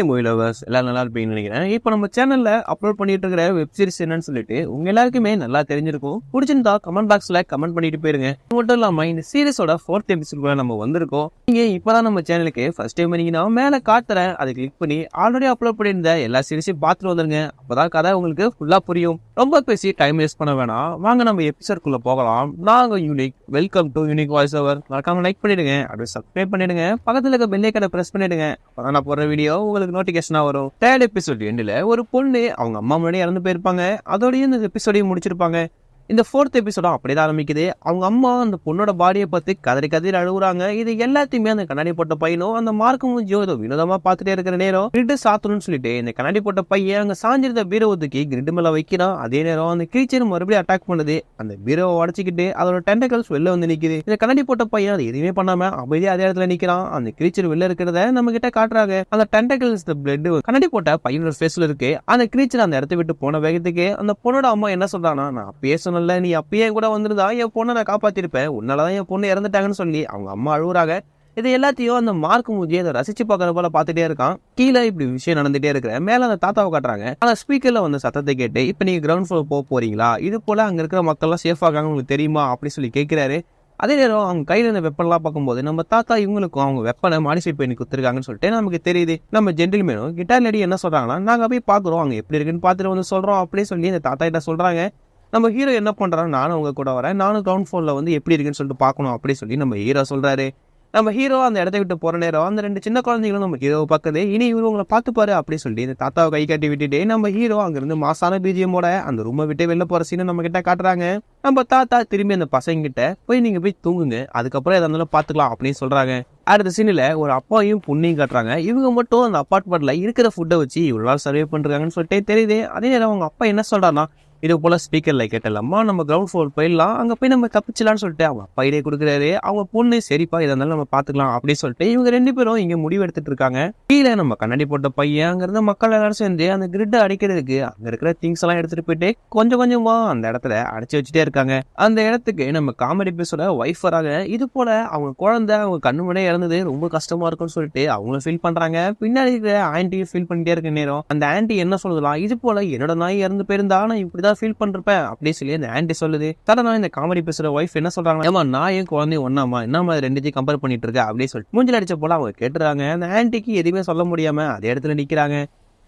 Movie lovers எல்லாம் நல்லா இருப்பீங்கன்னு நினைக்கிறேன். இப்போ நம்ம சேனல்ல அப்லோட் பண்ணிட்டு இருக்கிற வெப் சீரிஸ் என்னன்னு சொல்லிட்டு உங்க எல்லாருக்குமே நல்லா தெரிஞ்சிருக்கும். பிடிச்சிருந்தா கமெண்ட் பாக்ஸ்ல கமெண்ட் பண்ணிட்டு போயிருங்க. இது மட்டும் இல்லாம இந்த சீரிஸோட 4th எபிசோட் நம்ம வந்திருக்கோம். நீங்க இப்பதான் நம்ம சேனலுக்கு ஃபர்ஸ்ட் டைம் பண்ணீங்கன்னா மேல காட்டுறேன், அதை கிளிக் பண்ணி ஆல்ரெடி அப்லோட் பண்ணியிருந்த எல்லா சீரிஸையும் பார்த்துட்டு வந்துருங்க. அப்பதான் கதை உங்களுக்கு ஃபுல்லா புரியும். ரொம்ப பேசி டைம் வேஸ்ட் பண்ண வேணாம், வாங்க நம்ம எபிசோட்குள்ள போகலாம். நாங்க unique, welcome to unique voice over. மறக்காம லைக் பண்ணிடுங்க, அப்படியே சப்ஸ்கிரைப் பண்ணிடுங்க, பக்கத்துல இருக்க பெல் ஐகானை பிரஸ் பண்ணிடுங்க. அப்பதான் நான் போடுற வீடியோ உங்களுக்கு நோட்டிபிகேஷனா வரும். 3rd எபிசோட் எண்ட்ல ஒரு பொண்ணு அவங்க அம்மா முன்னாடி இறந்து போயிருப்பாங்க. அதோடய இந்த எபிசோடையும் முடிச்சிருப்பாங்க. இந்த 4th எபிசோட அப்படியே ஆரம்பிக்குது. அவங்க அம்மா அந்த பொண்ணோட பாடியை பார்த்து கதறி கதறி அழுகுறாங்க. இது எல்லாத்தையுமே அந்த கண்ணாடி போட்ட பையனும் அந்த மார்க்கும் மூஞ்சியோ ஏதோ வினோதமா பார்த்துட்டே இருக்கிற நேரம் கிரிட் சாத்தணும்னு சொல்லிட்டு இந்த கண்ணாடி போட்ட பையன் அங்க சாஞ்சிருந்த பீரோவை தூக்கி கிரிட் மேல வைக்கிறான். அதே நேரம் அந்த கிரீச்சர் மறுபடியும் அட்டாக் பண்ணுது. அந்த பீரோவை உடச்சிக்கிட்டு அதோட டென்டக்கல்ஸ் வெளில வந்து நிக்குது. இந்த கண்ணாடி போட்ட பையன் அது எதுவுமே பண்ணாம அமைதியா அதே இடத்துல நிக்கிறான். அந்த கிரீச்சர் வெளில இருக்கிறத நம்ம கிட்ட காட்டுறாங்க. அந்த டென்டக்கல்ஸ் பிளட் கண்ணாடி போட்ட பையனோட ஃபேஸ்ல இருக்கு. அந்த கிரீச்சர் அந்த இடத்த விட்டு போன வேகத்துக்கு அந்த பொண்ணோட அம்மா என்ன சொல்றாங்கன்னா, நான் அப்பயே சொன்னல, நீ அப்பயே கூட வந்திருந்தா என் பொண்ணை நான் காப்பாத்திருப்பேன், உன்னாலதான் என் பொண்ணு இறந்துட்டாங்கன்னு சொல்லி அவங்க அம்மா அழுகுறாங்க. இது எல்லாத்தையும் அந்த மார்க் மூஞ்சி அதை ரசிச்சு பார்க்கற போல பார்த்துட்டே இருக்கான். கீழே இப்படி விஷயம் நடந்துட்டே இருக்கிற மேல அந்த தாத்தாவை காட்டுறாங்க. ஆனா ஸ்பீக்கர்ல வந்து சத்தத்தை கேட்டு, இப்ப நீங்க கிரவுண்ட் ஃப்ளோர் போறீங்களா, இது போல அங்க இருக்கிற மக்கள் எல்லாம் சேஃப் ஆகாங்க உங்களுக்கு தெரியுமா அப்படி சொல்லி கேட்கிறாரு. அதே நேரம் அவங்க கையில இந்த வெப்பன்லாம் பார்க்கும்போது நம்ம தாத்தா இவங்களுக்கும் அவங்க வெப்பனை மாடிஃபை பண்ணி கொடுத்துருக்காங்கன்னு சொல்லிட்டு நமக்கு தெரியுது. நம்ம ஜென்டில்மேனும் கிட்டார் லேடி என்ன சொல்றாங்கன்னா, நாங்க போய் பாக்குறோம், அங்க எப்படி இருக்குன்னு பார்த்துட்டு வந்து சொல்றோம் அப்படின்னு சொல்லி இந்த தாத்தா கிட்ட சொல்றாங்க. நம்ம ஹீரோ என்ன பண்றாரு, நானும் உங்க கூட வரேன், நானும் கிரவுண்ட் ஃப்ளோர்ல வந்து எப்படி இருக்குன்னு சொல்லிட்டு பார்க்கணும் அப்படின்னு சொல்லி நம்ம ஹீரோ சொல்றாரு. நம்ம ஹீரோ அந்த இடத்த விட்டு போற நேரம் அந்த 2 சின்ன குழந்தைகளும் நம்ம ஹீரோவை பார்க்குது. இனி இவரு உங்களை பார்த்துப்பாரு அப்படின்னு சொல்லி இந்த தாத்தாவை கை காட்டி விட்டுட்டு நம்ம ஹீரோ அங்கிருந்து மாசான பிஜிஎமோட அந்த ரூமை விட்டு வெளில போற சீனை நம்ம கிட்ட காட்டுறாங்க. நம்ம தாத்தா திரும்பி அந்த பசங்க கிட்ட போய் நீங்க போய் தூங்குங்க, அதுக்கப்புறம் எதா இருந்தாலும் பாத்துக்கலாம் அப்படின்னு சொல்றாங்க. அடுத்த சீனில் ஒரு அப்பாவையும் பொண்ணையும் காட்டுறாங்க. இவங்க மட்டும் அந்த அப்பார்ட்மெண்ட்ல இருக்கிற ஃபுட்டை வச்சு இவ்வளவு நாள் சர்வே பண்றாங்கன்னு சொல்லிட்டு தெரியுது. அதே நேரம் அவங்க அப்பா என்ன சொல்றாருன்னா, இது போல ஸ்பீக்கர்ல கேட்டலாமா, நம்ம கிரவுண்ட் ஃப்ளோர் போயிடலாம், அங்க போய் நம்ம தப்பிச்சலாம்னு சொல்லிட்டு அவங்க அப்பா ஐடியா கொடுக்குறாரு. அவங்க பொண்ணு சரிப்பா இதை இருந்தாலும் நம்ம பாத்துக்கலாம் அப்படின்னு சொல்லிட்டு இவங்க 2 பேரும் இங்க முடிவு எடுத்துட்டு இருக்காங்க. கீழே நம்ம கண்ணாடி போட்ட பையன் அங்க இருந்த மக்கள் எல்லாரும் சேர்ந்து அந்த கிரிட்டை அடிக்கிறதுக்கு அங்க இருக்கிற திங்ஸ் எல்லாம் எடுத்துட்டு போயிட்டு கொஞ்சம் கொஞ்சமா அந்த இடத்துல அடைச்சு வச்சுட்டே இருக்காங்க. அந்த இடத்துக்கு நம்ம காமெடி பேசோட ஒய்ஃப் வராங்க. இது போல அவங்க குழந்தை அவங்க கண்ணு முன்னாடியே இறந்தது ரொம்ப கஷ்டமா இருக்கும்னு சொல்லிட்டு அவங்களும் ஃபீல் பண்றாங்க. பின்னாடி இருக்கிற ஆன்டியும் ஃபீல் பண்ணிட்டே இருக்க நேரம் அந்த ஆன்டி என்ன சொல்லுதலாம், இது போல என்னோட நாய் இறந்து போயிருந்தா நான் இப்படிதான் ஃபீல் பண்றப்பேன் அப்படின்னு சொல்லி அந்த ஆன்டி சொல்லுது. தடனா இந்த காமெடி பேசுற ஒய்ஃப் என்ன சொல்றாங்க, ஏமா நாயும் குழந்தையும் ஒன்னாமா, என்னமா 2த்தையும் கம்பேர் பண்ணிட்டு இருக்க அப்படின்னு சொல்லிட்டு மூஞ்சில அடிச்ச போல அவங்க கேட்டுறாங்க. அந்த ஆன்டிக்கு எதுவுமே சொல்ல முடியாம அதே இடத்துல நிக்கிறாங்க.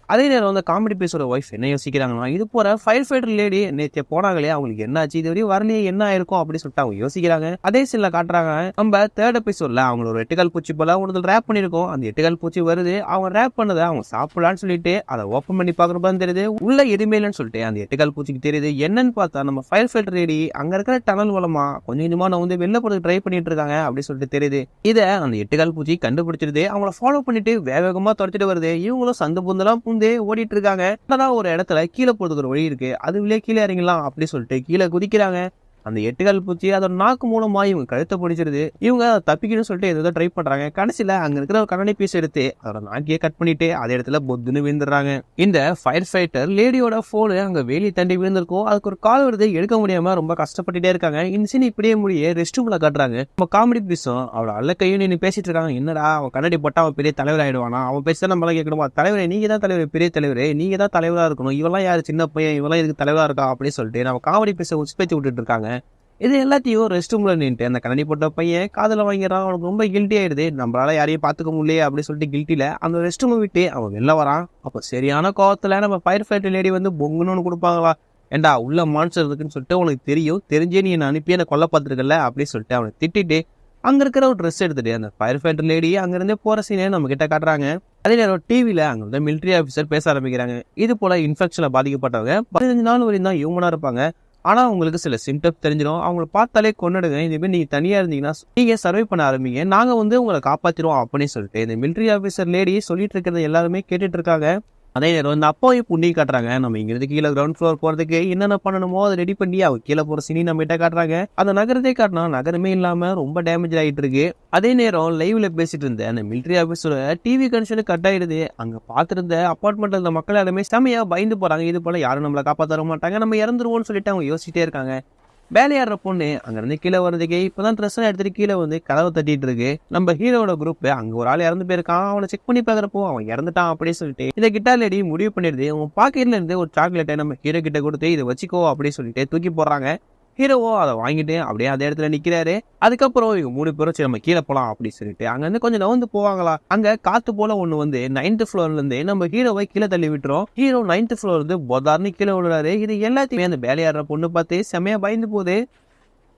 அதே நேரம் அந்த காமெடி பேசுற ஒய்ஃப் என்ன யோசிக்கிறாங்கன்னா, இது போற ஃபயர் ஃபைட்டர் லேடி நேற்று போனாங்களே அவங்களுக்கு என்ன ஆச்சு, இது வரையும் வரலையே என்ன ஆயிருக்கும் அப்படின்னு சொல்லிட்டு அவங்க யோசிக்கிறாங்க. அதே சீன்ல காட்டுறாங்க நம்ம 3rd எபிசோட்ல அவங்களோட ஒரு 8 கால் பூச்சி போல ஒன்று ரேப் பண்ணிருக்கோம். அந்த 8 கால் பூச்சி வருது, அவங்க ரேப் பண்ணதை அவங்க சாப்பிடலான்னு சொல்லிட்டு அதை ஓப்பன் பண்ணி பாக்குறப்ப தெரியுது உள்ள எதுவுமே இல்லைன்னு சொல்லிட்டு அந்த 8 கால் பூச்சிக்கு தெரியுது. என்னன்னு பார்த்தா நம்ம ஃபயர் ஃபைட்டர் லேடி அங்க இருக்கிற டனல் மூலமா கொஞ்சம் கொஞ்சமா நான் வந்து வெளில போறது ட்ரை பண்ணிட்டு இருக்காங்க அப்படின்னு சொல்லிட்டு தெரியுது. இதை அந்த 8 கால் பூச்சி கண்டுபிடிச்சிருது. அவங்கள ஃபாலோ பண்ணிட்டு வேகமா துரத்திட்டு வருது. இவங்களும் சந்து புந்தெல்லாம் ஓடிட்டு இருக்காங்க. ஒரு இடத்துல கீழே போறதுக்கு ஒரு வழி இருக்கு, அதுலயே கீழே இறங்கலாம் அப்படி சொல்லிட்டு கீழே குதிக்கிறாங்க. அந்த 8 கால் பூச்சி அதோட நாக்கு மூலமா இவங்க கழுத்தை பிடிச்சிருது. இவங்க அதை தப்பிக்கணும்னு சொல்லிட்டு ஏதோ ட்ரை பண்றாங்க. கடைசியில அங்க இருக்கிற ஒரு கண்ணாடி பீஸ் எடுத்து அதோட நாக்கியே கட் பண்ணிட்டு அதே இடத்துல பொத்துன்னு விழுந்துடுறாங்க. இந்த ஃபயர் ஃபைட்டர் லேடியோட போனு அங்க வேலி தண்டி விழுந்திருக்கும். அதுக்கு ஒரு கால் வருது, எடுக்க முடியாம ரொம்ப கஷ்டப்பட்டுட்டே இருக்காங்க. இந்த சீன் இப்படியே முடிய ரெஸ்ட் ரூம்ல காட்டுறாங்க. நம்ம காமெடி பீஸும் அவளோட அல்ல கையும் நின்று பேசிட்டு இருக்காங்க. என்னடா அவன் கண்ணாடி போட்டா அவன் பெரிய தலைவர் ஆயிடுவானா, அவன் பேசிதான் நம்மள கேட்கணுமா, தலைவரே நீங்க தான் தலைவர், பெரிய தலைவரே நீங்க தான் தலைவரா இருக்கணும், இவெல்லாம் யாரு சின்ன பையன், இவெல்லாம் இதுக்கு தலைவரா இருக்கா அப்படின்னு சொல்லிட்டு நம்ம காமெடி பீஸை உச்பேத்தி விட்டுட்டு இருக்காங்க. இது எல்லாத்தையும் ரெஸ்ட் ரூம்ல நின்று அந்த கண்ணாடி போட்ட பையன் காதல வாங்கிறான். அவனுக்கு ரொம்ப கில்ட்டி ஆயிடுது, நம்மளால யாரையும் பாத்துக்க முடியல அப்படின்னு சொல்லிட்டு கில்ட்டில அந்த ரெஸ்ட் ரூம் விட்டு அவன் வெளில வரான். அப்ப சரியான கோவத்துல நம்ம ஃபயர் ஃபைட்டர் லேடி வந்து பொங்குன்னு கொடுப்பாங்களா, ஏண்டா உள்ள மான்ஸ்டர் இருக்குன்னு சொல்லிட்டு உனக்கு தெரியும், தெரிஞ்சே நீ என்ன அனுப்பி என்ன கொல்ல பார்த்துருக்கல அப்படின்னு சொல்லிட்டு அவனை திட்டிட்டு அங்க இருக்கிற ஒரு ட்ரெஸ் எடுத்துட்டு அந்த ஃபயர் ஃபைட்டர் லேடி அங்க இருந்தே போற சீனே நம்ம கிட்ட காட்டுறாங்க. அதே நேரம் டிவில அங்க வந்து மிலிட்டரி ஆபீசர் பேச ஆரம்பிக்கிறாங்க. இது போல இன்ஃபெக்ஷன்ல பாதிக்கப்பட்டவங்க 15 நாள் வரையும் தான் ஹியூமனா இருப்பாங்க, ஆனா உங்களுக்கு சில சிம்டம்ஸ் தெரிஞ்சிடும், அவங்களை பார்த்தாலே கொன்னுடுங்க, இதுமாதிரி நீங்க தனியா இருந்தீங்கன்னா நீங்க சர்வை பண்ண ஆரம்பிங்க, நாங்க வந்து உங்களை காப்பாத்திடுவோம் அப்படின்னு சொல்லிட்டு இந்த மிலிட்டரி ஆபீசர் லேடி சொல்லிட்டு இருக்கிறத எல்லாருமே கேட்டுட்டு இருக்காங்க. அதே நேரம் இந்த அப்பாவையும் புண்ணியும் காட்டுறாங்க. நம்ம இங்கிருந்து கீழே கிரவுண்ட் ஃப்ளோர் போறதுக்கு என்னென்ன பண்ணணுமோ அதை ரெடி பண்ணி அவங்க கீழே போற சீனி நம்ம கிட்ட காட்டுறாங்க. அந்த நகரத்தை காட்டினா நகரமே இல்லாம ரொம்ப டேமேஜ் ஆகிட்டு இருக்கு. அதே நேரம் லைவ்ல பேசிட்டு இருந்த அந்த மிலிட்டரி ஆபீஸோட டிவி கனெக்ஷன் கட் ஆயிடுது. அங்க பாத்துருந்த அப்பார்ட்மெண்ட்ல இருந்த மக்கள் எல்லாருமே செமையா பயந்து போறாங்க. இது போல யாரும் நம்மளை காப்பாற்ற மாட்டாங்க, நம்ம இறந்துருவோம்னு சொல்லிட்டு அவங்க யோசிச்சுட்டே இருக்காங்க. வேலையாடுற பொண்ணு அங்க இருந்து கீழே வர்றதுக்கு இப்பதான் ட்ரெஸ் எடுத்துட்டு கீழே வந்து கதவை தட்டிட்டு இருக்கு. நம்ம ஹீரோட குரூப் அங்க ஒரு ஆள் இறந்து போயிருக்கான். அவனை செக் பண்ணி பாக்குறப்போ அவன் இறந்துட்டான் அப்படின்னு சொல்லிட்டு இந்த கிட்டார் லேடி முடிவு பண்ணிடுது. அவன் பாக்கெட்ல இருந்து ஒரு சாக்லேட்டை நம்ம ஹீரோ கிட்ட கொடுத்து இதை வச்சுக்கோ அப்படின்னு சொல்லிட்டு தூக்கி போடுறாங்க. ஹீரோவோ அதை வாங்கிட்டு அப்படியே அதே இடத்துல நிக்கிறாரு. அதுக்கப்புறம் இவங்க 3 பேரும் சரி நம்ம கீழே போலாம் அப்படின்னு சொல்லிட்டு அங்க இருந்து கொஞ்சம் நவந்து போவாங்களா. அங்க காத்து போல ஒண்ணு வந்து 9th ஃப்ளோர்ல இருந்து நம்ம ஹீரோவை கீழே தள்ளி விட்டுரும். ஹீரோ 9th ஃப்ளோர் இருந்து பொதார்னு கீழே விழுறாரு. இது எல்லாத்தையுமே அந்த வேலையாடுற பொண்ணு பார்த்து செமையா பயந்து போகுது.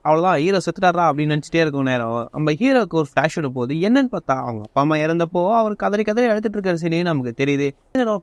அவ்வளவுதான் ஹீரோ செத்துட்டாரா அப்படின்னு நினைச்சிட்டே இருக்கும் நேரம். நம்ம ஹீரோக்கு ஒரு ஃபிளாஷ் விட போகுது. என்னன்னு பார்த்தா அவங்க அப்பா அம்மா இறந்தப்போ அவர் கதறி அழுத்துட்டு இருக்கிற சரி நமக்கு தெரியுது.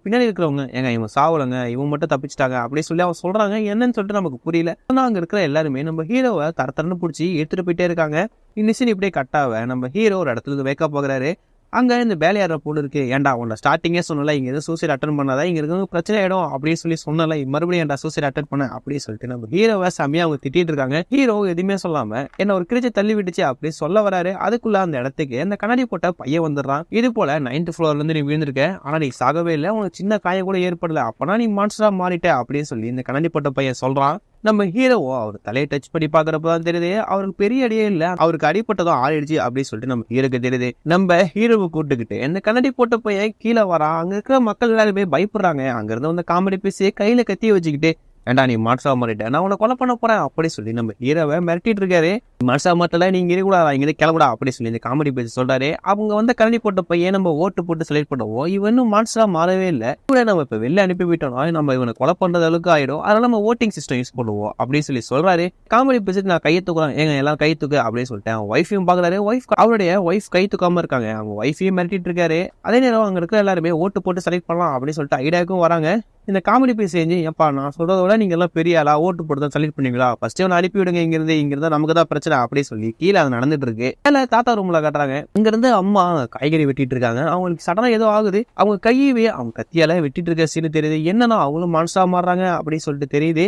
பின்னாடி இருக்கிறவங்க ஏங்க இவன் சாவலங்க, இவன் மட்டும் தப்பிச்சிட்டாங்க அப்படின்னு சொல்லி அவங்க சொல்றாங்க. என்னன்னு சொல்லிட்டு நமக்கு புரியல. ஆனா அங்க இருக்கிற எல்லாருமே நம்ம ஹீரோவை தரத்தரன்னு பிடிச்சி எடுத்துட்டு போயிட்டே இருக்காங்க. இன்னிசன் இப்படியே கட்டாவ நம்ம ஹீரோ ஒரு இடத்துல வேக்கப் போகிறாரு. அங்க இந்த வேலையாடுற பொண்ணு இருக்கு. ஏன்டா உன்னை ஸ்டார்டிங்கே சொன்னல இங்க எதுவும் சூசைட் அட்டன் பண்ணாதான் இங்க இருக்க பிரச்சனை ஆயிடும் அப்படின்னு சொல்லி சொன்னல மறுபடியும் ஏன்டா சூசைட் அட்டன் பண்ண அப்படின்னு சொல்லிட்டு நம்ம ஹீரோவை செம்மையா அவங்க திட்டிட்டு இருக்காங்க. ஹீரோ எதுவுமே சொல்லாம என்ன ஒரு கிரிச்சை தள்ளி விட்டுச்சு அப்படின்னு சொல்ல வராரு. அதுக்குள்ள அந்த இடத்துக்கு அந்த கண்ணாடி போட்ட பையன் வந்துடுறான். இது போல 9th ஃப்ளோர்ல இருந்து நீ விழுந்திருக்க, ஆனா நீ சாகவே இல்லை, உனக்கு சின்ன காயம் கூட ஏற்படல, அப்பனா நீ மான்ஸ்டரா மாறிட்ட அப்படின்னு சொல்லி இந்த கண்ணாடி போட்ட பையன் சொல்றான். நம்ம ஹீரோவோ அவர் தலையை டச் பண்ணி பாக்குறப்பதான் தெரியுது அவருக்கு பெரிய அடியே இல்ல, அவருக்கு அடிப்பட்டதும் ஆயிடுச்சு அப்படின்னு சொல்லிட்டு நம்ம ஹீரோக்கு தெரியுது. நம்ம ஹீரோவை கூட்டுக்கிட்டு இந்த கண்ணாடி போட்ட பையன் கீழே வரான். அங்க இருக்கிற மக்கள் எல்லாருமே பயப்படுறாங்க. அங்க இருந்து வந்து காமெடி பேசி கையில கத்தி வச்சுக்கிட்டு ஏண்டா நீ மாட்சா மாறிட்ட, நான் உன்னை கொலை பண்ண போறேன் அப்படி சொல்லி நம்ம ஹீரோவை மிரட்டிட்டு இருக்காரு. மாட்சா மாட்டல நீங்க இருக்கக்கூடாதா, இங்க கிளம்புடா அப்படி சொல்லி இந்த காமெடி பேசி சொல்றாரு. அவங்க வந்து கண்ணாடி போட்ட பையன் நம்ம ஓட்டு போட்டு செலக்ட் பண்ணுவோம். இவனும் மாட்சா மாறவே இல்லை. இவனை நம்ம இப்ப வெளில அனுப்பி விட்டோம்னா நம்ம இவனை கொலை பண்றது அளவுக்கு ஆயிடும். அதனால நம்ம ஓட்டிங் சிஸ்டம் யூஸ் பண்ணுவோம் அப்படின்னு சொல்லி சொல்றாரு. காமெடி பேசிட்டு நான் கையை தூக்குறேன், ஏங்க எல்லாம் கை தூக்கு அப்படின்னு சொல்லிட்டேன். அவன் ஒய்ஃபையும் பாக்குறாரு. அவருடைய ஒய்ஃப் கை தூக்காம இருக்காங்க. அவங்க ஒய்ஃபையும் மிரட்டிட்டு இருக்காரு. அதே நேரம் அங்க இருக்கிற எல்லாருமே ஓட்டு போட்டு செலக்ட் பண்ணலாம் அப்படின்னு சொல்லிட்டு ஐடியாவுக்கும் வராங்க. இந்த காமெடி பீஸ் செஞ்சு எப்பா நான் சொல்றத விட நீங்க எல்லாம் பெரிய ஆளா ஓட்டு போட்டு தான் செலக்ட் பண்ணீங்களா, ஃபர்ஸ்ட் அவனை அனுப்பி விடுங்க, இங்க இருந்தா நமக்கு தான் பிரச்சனை அப்படி சொல்லி கீழே அது நடந்துட்டு இருக்கு. தாத்தா ரூம்ல காட்டுறாங்க. இங்க இருந்து அம்மா காய்கறி வெட்டிட்டு இருக்காங்க. அவங்களுக்கு சடனா ஏதோ ஆகுது. அவங்க கையவே அவங்க கத்தியால வெட்டிட்டு இருக்க சீனு தெரியுது. என்னன்னா அவங்களும் மனசா மாறுறாங்க அப்படின்னு சொல்லிட்டு தெரியுது.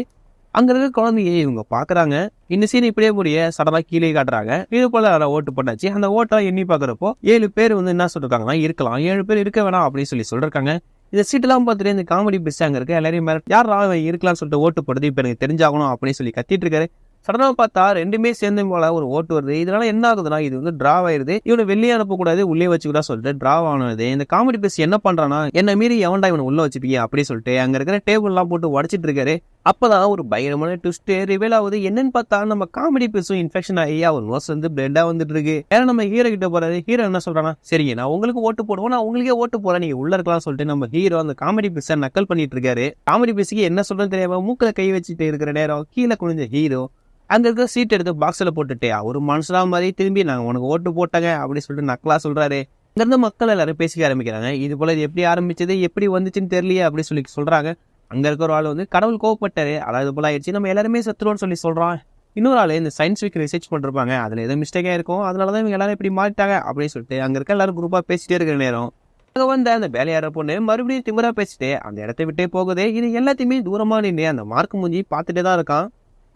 அங்க இருக்க குழந்தைய இவங்க பாக்குறாங்க. இந்த சீன் இப்படியே முடிய சடனா கீழே காட்டுறாங்க. இது போல ஓட்டு போட்டாச்சு. அந்த ஓட்டை எண்ணி பாக்குறப்போ 7 பேர் வந்து என்ன சொல்றாங்கன்னா இருக்கலாம், 7 பேர் இருக்க வேணாம் அப்படின்னு சொல்லி சொல்றாங்க. இந்த சீட் எல்லாம் பார்த்துட்டு இந்த காமெடி பிஸ் அங்க இருக்கு. எல்லாரையும் யாரா இருக்கலாம்னு சொல்லிட்டு ஓட்டு போடுறது இப்ப எனக்கு தெரிஞ்சாகணும் அப்படின்னு சொல்லி கத்திட்டு இருக்காரு. சடனா பார்த்தா ரெண்டுமே சேர்ந்து போல ஒரு ஓட்டு வருது. இதனால என்ன ஆகுதுன்னா இது வந்து டிராவ் ஆயிருது. இவனை வெளியே அனுப்பக்கூடாது, உள்ளே வச்சுக்கூடா சொல்லிட்டு டிராவ் ஆனது. இந்த காமெடி பேஸ் என்ன பண்றானா என்ன மீறி எவன்டா இவனை உள்ள வச்சுப்பீங்க அப்படி சொல்லிட்டு அங்க இருக்கிற டேபிள் எல்லாம் போட்டு உடச்சிட்டு இருக்காரு. அப்பதான் ஒரு பயங்கரமான ட்விஸ்ட் ரிவீல் ஆகுது. என்னன்னு பார்த்தா நம்ம காமெடி பேஸும் இன்ஃபெக்ஷன் ஆகி அவர் நோஸ் வந்து பிளட்டா வந்துட்டு இருக்கு. ஏன்னா நம்ம ஹீரோ கிட்ட போறாரு. ஹீரோ என்ன சொல்றானா, சரிங்க நான் உங்களுக்கு ஓட்டு போடுவோம், நான் உங்களுக்கே ஓட்டு போறேன், நீங்க உள்ள இருக்கலாம் சொல்லிட்டு நம்ம ஹீரோ அந்த காமெடி பேஸ நக்கல் பண்ணிட்டு இருக்காரு. காமெடி பேஸுக்கு என்ன சொல்றதுன்னு தெரியாம மூக்கில கை வச்சுட்டு இருக்கிற நேரம் கீழே குனிஞ்ச ஹீரோ அங்க இருக்க சீட் எடுத்து பாக்ஸ்ல போட்டுட்டு ஒரு மனுஷனா மாதிரி திரும்பி நாங்க உனக்கு ஓட்டு போட்டாங்க அப்படின்னு சொல்லிட்டு நக்கலா சொல்றாரு. இங்க இருந்து மக்கள் எல்லாரும் பேசிக்க ஆரம்பிக்கிறாங்க. இது போல இது எப்படி ஆரம்பிச்சது, எப்படி வந்துச்சுன்னு தெரியலையே அப்படின்னு சொல்லி சொல்றாங்க. அங்க இருக்க ஒரு ஆள் வந்து கடவுள் கோவப்பட்டாரு, அதாவது போல ஆயிடுச்சு, நம்ம எல்லாருமே செத்துருவோம்னு சொல்லி சொல்றான். இன்னொரு ஆள் இந்த சயின்ஸ் ரிசர்ச் பண்ணிருப்பாங்க, அதுல ஏதோ மிஸ்டேக்கா இருக்கும், அதனாலதான் இவங்க எல்லாரும் இப்படி மாறிட்டாங்க அப்படின்னு சொல்லிட்டு அங்க இருக்க எல்லாரும் குரூப்பா பேசிட்டே இருக்கிற நேரம் அங்க வந்து அந்த வேலையார பொண்ணு மறுபடியும் திமிரா பேசிட்டு அந்த இடத்த விட்டே போகுது. இது எல்லாத்தையுமே தூரமா நின்று அந்த மார்க் மூஞ்சி பார்த்துட்டே தான் இருக்கான்.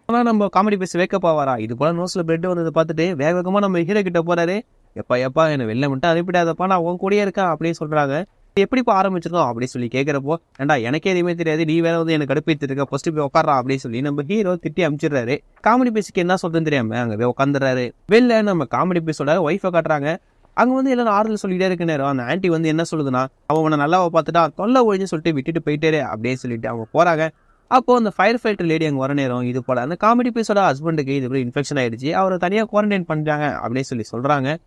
ஆனா நம்ம காமெடி பேசி வேக்கப் ஆவாரா. இது போல நோஸ்ல பிரெட் வந்ததை பார்த்துட்டு வேக வேகமா நம்ம ஹீரோ கிட்ட போறாரு. எப்பா என்ன வெளில மட்டும் அனுப்பிடாதப்பா, நான் உன் கூடயே இருக்கேன் அப்படின்னு சொல்றாங்க. எப்படிப்பா ஆரம்பிச்சிருக்கோம் அப்படின்னு சொல்லி கேட்கிறப்போ, ஏண்டா எனக்கே எதுவுமே தெரியாது, நீ வேற வந்து எனக்கு கடுப்பித்து இருக்க, ஃபர்ஸ்ட் போய் உட்காரா அப்படின்னு சொல்லி நம்ம ஹீரோ திட்டி அமிச்சிடுறாரு. காமெடி பேசிக்கு என்ன சொல்றதுன்னு தெரியாம அங்க போய் உட்காந்துறாரு. வெளில நம்ம காமெடி பேஸோட ஒய்ஃபை காட்டுறாங்க. அங்க வந்து எல்லாரும் ஆறுதல் சொல்லிட்டே இருக்க நேரம் அந்த ஆன்டி வந்து என்ன சொல்லுதுன்னா, அவனை நல்லா பார்த்துட்டா தொல்லை ஒழிஞ்சு சொல்லிட்டு விட்டுட்டு போயிட்டே அப்படின்னு சொல்லிட்டு அவங்க போறாங்க. அப்போ அந்த ஃபயர் ஃபைட்டர் லேடி அங்கே வர நேரம் இது போல அந்த காமெடி பீஸோட ஹஸ்பண்டுக்கு இது போல இன்ஃபெக்ஷன் ஆயிடுச்சு, அவரை தனியாக குவாரண்டைன் பண்றாங்க அப்படின்னு சொல்லி சொல்றாங்க.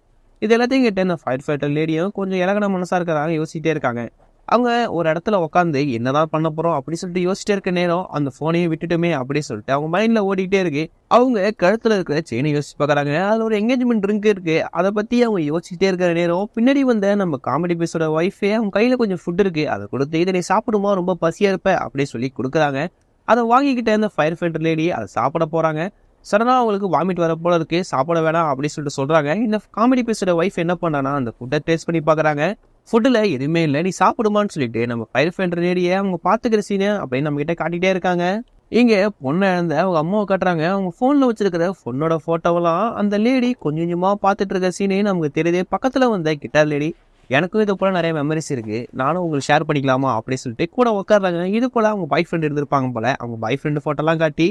இது எல்லாத்தையும் கேட்டு அந்த ஃபயர் ஃபைட்டர் லேடியும் கொஞ்சம் இலகன மனசா இருக்கிறாங்க, யோசிச்சுட்டே இருக்காங்க. அவங்க ஒரு இடத்துல உட்காந்து என்னதான் பண்ண போறோம் அப்படின்னு சொல்லிட்டு யோசிச்சுட்டே இருக்க நேரம் அந்த போனையும் விட்டுட்டுமே அப்படின்னு சொல்லிட்டு அவங்க மைண்ட்ல ஓடிட்டே இருக்கு. அவங்க கழுத்துல இருக்கிற செயினை யோசிச்சு பாக்குறாங்க. அதுல ஒரு என்கேஜ்மெண்ட் ட்ரிங்க் இருக்கு, அதை பத்தி அவங்க யோசிச்சுட்டே இருக்கிற நேரம் பின்னாடி வந்த நம்ம காமெடி பீஸோட ஒய்ஃபே அவங்க கையில கொஞ்சம் ஃபுட் இருக்கு, அதை கொடுத்து இதை நீ சாப்பிடுமா, ரொம்ப பசியா இருப்ப அப்படின்னு சொல்லி கொடுக்குறாங்க. அதை வாங்கிக்கிட்ட இந்த ஃபயர் ஃபைட்டர் லேடி அதை சாப்பிட போறாங்க. சடனா அவங்களுக்கு வாமிட் வர போல இருக்கு, சாப்பிட வேணாம் அப்படின்னு சொல்லிட்டு சொல்றாங்க. இந்த காமெடி பீஸோட ஒய்ஃப் என்ன பண்ணானா அந்த ஃபுட்டை டேஸ்ட் பண்ணி பாக்குறாங்க. ஃபுட்டுல எதுவுமே இல்லை, நீ சாப்பிடுமான்னு சொல்லிட்டு நம்ம ஃபயர் ஃபைட்டர் லேடியை அவங்க பாத்துக்கிற சீனு அப்படின்னு நம்ம கிட்ட காட்டிட்டே இருக்காங்க. இங்க பொண்ணை இழந்த அவங்க அம்மாவை காட்டுறாங்க. அவங்க போன்ல வச்சிருக்கிற பொண்ணோட போட்டோவெல்லாம் அந்த லேடி கொஞ்சம் கொஞ்சமா பாத்துட்டு இருக்க சீனே நமக்கு தெரியுது. பக்கத்துல வந்த கிட்டார் லேடி, எனக்கும் இது போல நிறைய மெமரிஸ் இருக்கு, நானும் உங்களுக்கு ஷேர் பண்ணிக்கலாமா அப்படின்னு சொல்லிட்டு கூட உட்காடுறாங்க. இது போல அவங்க பாய் ஃப்ரெண்ட் இருந்திருப்பாங்க போல, அவங்க பாய் ஃப்ரெண்டு போட்டோலாம் காட்டி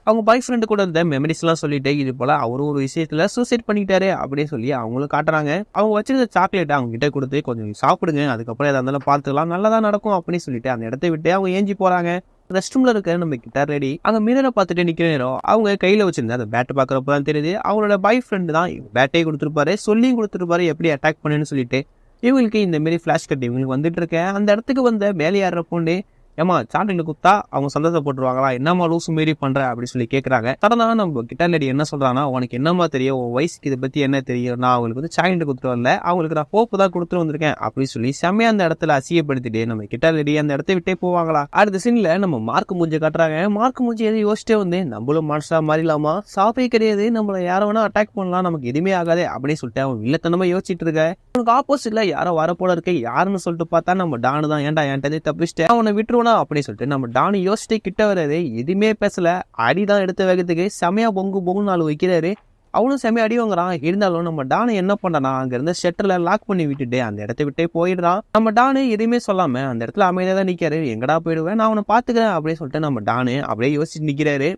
அவங்க பாய் ஃப்ரெண்டு கூட இருந்த மெமரிஸ் எல்லாம் சொல்லிட்டு இது போல அவரும் ஒரு விஷயத்துல சூசைட் பண்ணிட்டாரு அப்படின்னு சொல்லி அவங்களும் காட்டுறாங்க. அவங்க வச்சிருந்த சாக்லேட் அவங்க கிட்ட கொடுத்து கொஞ்சம் சாப்பிடுங்க, அதுக்கப்புறம் எதா இருந்தாலும் பார்த்துக்கலாம், நல்லதா நடக்கும் அப்படின்னு சொல்லிட்டு அந்த இடத்த விட்டு அவங்க ஏஞ்சி போறாங்க. ரெஸ்ட் ரூம்ல இருக்க நம்ம கிட்டார் ரெடி அங்க மிரரை பார்த்துட்டு நிக்கிற நேரம் அவங்க கையில வச்சிருந்த அந்த பேட் பாக்குறப்பதான் தெரியுது அவங்களோட பாய் ஃப்ரெண்டு தான் பேட்டே கொடுத்துருப்பாரு, சொல்லியும் கொடுத்துருப்பாரு எப்படி அட்டாக் பண்ணுன்னு சொல்லிட்டு. இவங்களுக்கு இந்த மாரி ஃபிளாஷ் கட் இவங்களுக்கு வந்துட்டு இருக்கேன். அந்த இடத்துக்கு வந்த வேலையாடுற பொண்ணு, ஏமா சாக்லேட் குத்தா அவங்க சந்தோஷப்பட்டுருவாங்களா, என்னமா லூசு மாரி பண்ற அப்படின்னு சொல்லி கேட்கறாங்க. சடனா நம்ம கிட்டார் லேடி என்ன சொல்றாங்கன்னா, உனக்கு என்னமா தெரியும், உன் வயசுக்கு இதை பத்தி என்ன தெரியும், நான் அவங்களுக்கு வந்து சாக்லேட் கொடுத்துட்டு வரல, அவங்களுக்கு நான் ஹோப்பு தான் கொடுத்துட்டு வந்திருக்கேன் அப்படின்னு சொல்லி செம்மையா அந்த இடத்துல அசியப்படுத்திட்டு நம்ம கிட்டார் லேடி அந்த இடத்த விட்டே போவாங்களா. அடுத்த சீன்ல நம்ம மார்க் மூஞ்சி காட்டுறாங்க. மார்க் மூஞ்சி எதை யோசிச்சே வந்து நம்மளும் மனசா மாறிடலாமா, சாப்பே கிடையாது, நம்மள யார வேணா அட்டாக் பண்ணலாம், நமக்கு எதுவுமே ஆகாது அப்படின்னு சொல்லிட்டு அவன் வில்லத்தனமா யோசிச்சுட்டு இருக்க. உனக்கு ஆப்போசிட்ல யாரோ வர போல இருக்க, யாருன்னு சொல்லிட்டு பார்த்தா நம்ம டானு தான். ஏன்டா என்கிட்ட தப்பிச்சுட்டு அவனை விட்டுருவா அப்படின்னு சொல்லிட்டு நம்ம டானு யோசிச்சுட்டு கிட்ட வர்றாரு. எதுவுமே பேசல, அடிதான் எடுத்த வேகத்துக்கு செமையா பொங்கு நாள் வைக்கிறாரு. அவனும் செமையா அடி வாங்குறான். இருந்தாலும் நம்ம டானு என்ன பண்றானா, அங்க இருந்த ஷட்டர்ல லாக் பண்ணி விட்டுட்டு அந்த இடத்த விட்டே போயிடுறான். நம்ம டானு எதுவுமே சொல்லாம அந்த இடத்துல அமைதியா தான் நிக்கிறாரு. எங்கடா போயிடுவேன், நான் அவனை பாத்துக்கிறேன் அப்படின்னு சொல்லிட்டு நம்ம டானு அப்படியே யோசிச்சுட்டு நிக்கிறாரு.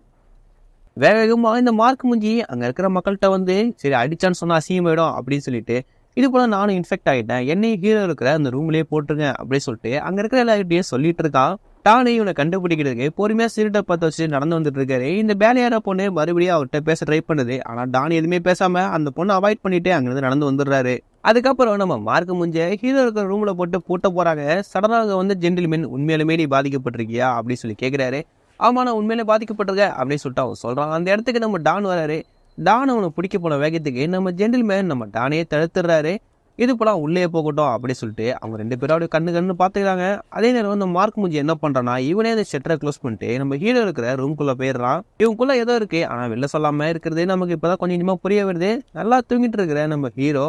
வேகமா இந்த மார்க் முஞ்சி அங்க இருக்கிற மக்கள்கிட்ட வந்து சரி அடிச்சான்னு சொன்னா அசிங்கமாயிடும் அப்படின்னு சொல்லிட்டு, இது போல நானும் இன்ஃபெக்ட் ஆகிட்டேன், என்னையும் ஹீரோ இருக்கிற அந்த ரூம்லயே போட்டுருங்க அப்படின்னு சொல்லிட்டு அங்க இருக்கிற எல்லார்கிட்டையும் சொல்லிட்டு இருக்கான். டானு இவனை கண்டுபிடிக்கிறதுக்கு பொறுமையா சிறுட்டை பார்த்து வச்சு நடந்து வந்துட்டு இருக்காரு. இந்த வேலையார பொண்ணு மறுபடியும் அவர்கிட்ட பேச ட்ரை பண்ணுது. ஆனா டானு எதுவுமே பேசாம அந்த பொண்ணை அவாய்ட் பண்ணிட்டு அங்கிருந்து நடந்து வந்துடுறாரு. அதுக்கப்புறம் நம்ம மார்க் முஞ்ச ஹீரோ இருக்கிற ரூம்ல போட்டு பூட்ட போறாங்க. சடனாக வந்து ஜென்டில்மேன் உண்மையிலுமே நீ பாதிக்கப்பட்டிருக்கியா அப்படின்னு சொல்லி கேட்கிறாரு. ஆமா நான் உண்மையிலே பாதிக்கப்பட்டிருக்க அப்படின்னு சொல்லிட்டு அவன் சொல்றான். அந்த இடத்துக்கு நம்ம டான் வராரு. டான் அவனை பிடிக்க போன வேகத்துக்கு நம்ம ஜென்டில்மேன் நம்ம டானையே தடுத்துடுறாரு. இது போல உள்ளே போகட்டும் அப்படி சொல்லிட்டு அவங்க ரெண்டு பேரும் அப்படியே கண்ணு பாத்துக்கிறாங்க. அதே நேரம் இந்த மார்க் மூஞ்சி என்ன பண்றான்னா, இவனே அந்த ஷட்டரை க்ளோஸ் பண்ணிட்டு நம்ம ஹீரோ இருக்கிற ரூம்குள்ள போயிடுறான். இவங்களுக்குள்ள ஏதோ இருக்கு, ஆனா வெளில சொல்லாம இருக்கிறது நமக்கு இப்பதான் கொஞ்சம் கொஞ்சமா புரிய வருது. நல்லா தூங்கிட்டு இருக்கிற நம்ம ஹீரோ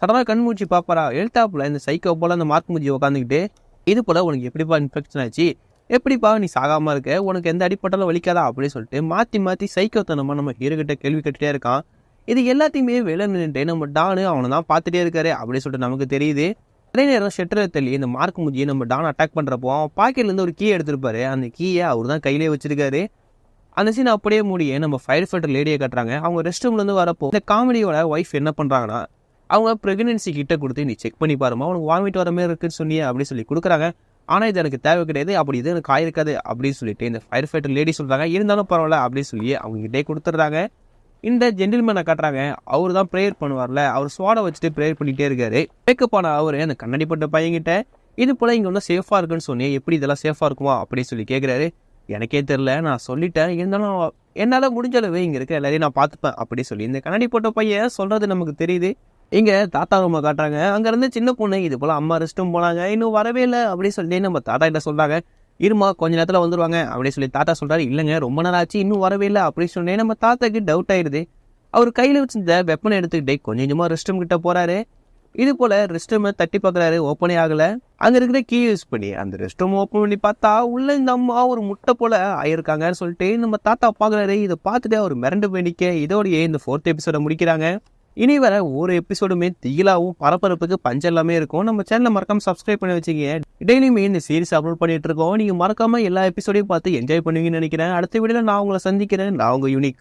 சடனா கண் மூச்சி பாப்பாரா. எழுத்தாப்புல இந்த சைக்கோ போல அந்த மார்க் மூஞ்சி உட்காந்துக்கிட்டு, இது போல உனக்கு எப்படிப்பா இன்ஃபெக்ஷன் ஆச்சு, எப்படிப்பா நீ சாகாம இருக்க, உனக்கு எந்த அடிப்பட்டாலும் வலிக்காதா அப்படின்னு சொல்லிட்டு மாத்தி சைக்கோத்தனமா நம்ம ஹீரோ கிட்ட கேள்வி கேட்டுட்டே இருக்கான். இது எல்லாத்தையுமே வெளில நின்றுட்டு நம்ம டானு அவனை தான் பார்த்துட்டே இருக்காரு அப்படின்னு சொல்லிட்டு நமக்கு தெரியுது. அதே நேரம் ஷெட்டரை தள்ளி இந்த மார்க் மூஞ்சியை நம்ம டான் அட்டாக் பண்றப்போ அவன் பாக்கெட்ல இருந்து ஒரு கீ எடுத்திருப்பாரு. அந்த கீயை அவர் தான் கையிலே வச்சிருக்காரு. அந்த சீன் அப்படியே மூடியே நம்ம ஃபயர் ஃபைட்டர் லேடியை கட்டுறாங்க. அவங்க ரெஸ்ட் ரூம்ல இருந்து வரப்போ இந்த காமெடியோட ஒய்ஃப் என்ன பண்றாங்கன்னா, அவங்க பிரெக்னன்சி கிட்ட கொடுத்து நீ செக் பண்ணி பாருமா, உனக்கு வாமிட் வர மாதிரி இருக்குன்னு சொன்னியே அப்படின்னு சொல்லி கொடுக்குறாங்க. ஆனா இது எனக்கு தேவை கிடையாது, அப்படி இது எனக்கு ஆயிருக்காது அப்படின்னு சொல்லிட்டு இந்த ஃபயர் ஃபைட்டர் லேடி சொல்றாங்க. இருந்தாலும் பரவாயில்ல அப்படின்னு சொல்லி அவங்க கிட்டே கொடுத்துட்றாங்க. இந்த ஜென்டில்மேனை காட்டுறாங்க. அவர் தான் ப்ரேயர் பண்ணுவார்ல, அவர் ஸ்வாடை வச்சுட்டு ப்ரேயர் பண்ணிட்டே இருக்காரு. மேக்கப் ஆன அவரு அந்த கண்ணாடி பட்ட பையன்கிட்ட, இது போல இங்க வந்து சேஃபா இருக்குன்னு சொன்னேன், எப்படி இதெல்லாம் சேஃபா இருக்குமா அப்படின்னு சொல்லி கேட்கிறாரு. எனக்கே தெரியல, நான் சொல்லிட்டேன், இருந்தாலும் என்னால முடிஞ்ச அளவு இங்க இருக்க எல்லாரையும் நான் பார்த்துப்பேன் அப்படி சொல்லி இந்த கண்ணாடி போட்ட பையன் சொல்றது நமக்கு தெரியுது. இங்க தாத்தா ரூமை காட்டுறாங்க. அங்க இருந்து சின்ன பொண்ணு இது போல அம்மா ரெஸ்ட்டும் போனாங்க, இன்னும் வரவே இல்லை அப்படின்னு சொல்லி நம்ம தாத்தா கிட்ட சொல்றாங்க. இருமா கொஞ்ச நேரத்துல வந்துருவாங்க அப்படின்னு சொல்லி தாத்தா சொல்றாரு. இல்லைங்க ரொம்ப நாள் ஆச்சு இன்னும் வரவே இல்லை அப்படின்னு சொன்னேன். நம்ம தாத்தாக்கு டவுட் ஆயிடுது. அவர் கையில வச்சிருந்த வெப்பனை எடுத்துக்கிட்டே கொஞ்சமா ரெஸ்ட் ரூம் கிட்ட போறாரு. இது போல ரெஸ்ட் ரூம் தட்டி பாக்குறாரு, ஓப்பனே ஆகல. அங்க இருக்கிற கீ யூஸ் பண்ணி அந்த ரெஸ்ட் ரூம் ஓப்பன் பண்ணி பார்த்தா உள்ள இந்த அம்மா ஒரு முட்டை போல ஆயிருக்காங்கன்னு சொல்லிட்டு நம்ம தாத்தா பாக்குறாரு. இதை பார்த்துட்டு அவர் மிரண்டு போய் நிக்க இதோடய இந்த 4th எபிசோட முடிக்கிறாங்க. இனி வர ஒரு எபிசோடுமே திகிலாவும் பரபரப்புக்கு பஞ்சம் எல்லாமே இருக்கும். நம்ம சேனலை மறக்காம சப்ஸ்கிரைப் பண்ணி வச்சுக்கீங்க. டெய்லியுமே இந்த சீரிஸ் அப்லோட் பண்ணிட்டு இருக்கோம். நீங்க மறக்காம எல்லா எபிசோடையும் பார்த்து என்ஜாய் பண்ணுவீங்கன்னு நினைக்கிறேன். அடுத்த வீடியோல நான் உங்களை சந்திக்கிறேன். நான் உங்க யூனிக்.